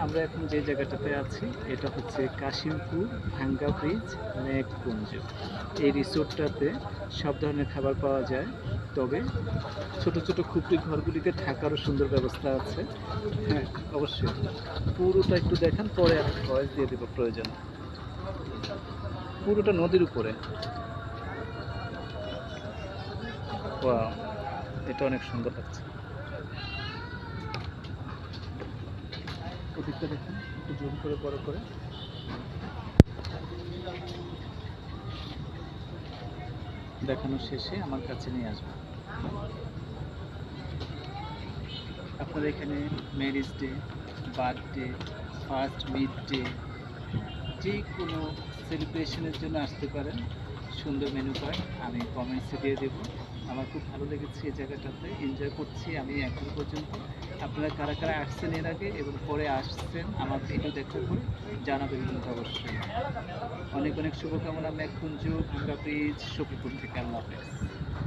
আমরা এখন যে জায়গাটাতে আছি এটা হচ্ছে কাশিমপুর ভাঙ্গা ব্রিজ মেঘকুঞ্জ। এই রিসোর্টটাতে সব ধরনের খাবার পাওয়া যায়, তবে ছোট ছোট খুপড়ি ঘরগুলিতে থাকারও সুন্দর ব্যবস্থা আছে। হ্যাঁ, অবশ্যই পুরোটা একটু দেখান, পরে আমি ভয়েস দিয়ে দেবো প্রয়োজন। পুরোটা নদীর উপরে। ওয়াও, এটা অনেক সুন্দর লাগছে। ওদিকটা দেখুন, একটু জুম করে বড় করে। দেখানো শেষে আমার কাছে নিয়ে আসবেন। আপনারা এখানে marriage day, birthday, first mid day, যে কোনো সেলিব্রেশনের জন্য আসতে পারেন। সুন্দর মেনু কার্ড আমি কমেন্টসে দিয়ে দেবো। আমার খুব ভালো লেগেছে এই জায়গাটাতে, এনজয় করছি আমি এখন পর্যন্ত। আপনারা কারা কারা আসছেন এর আগে এবং পরে আসছেন আমার ভিডিও দেখার পরে জানাবেন কিন্তু অবশ্যই। অনেক অনেক শুভকামনা মেঘকুঞ্জ ভাঙ্গা ব্রিজ শফিপুর থেকে। আল্লাহ হাফেজ।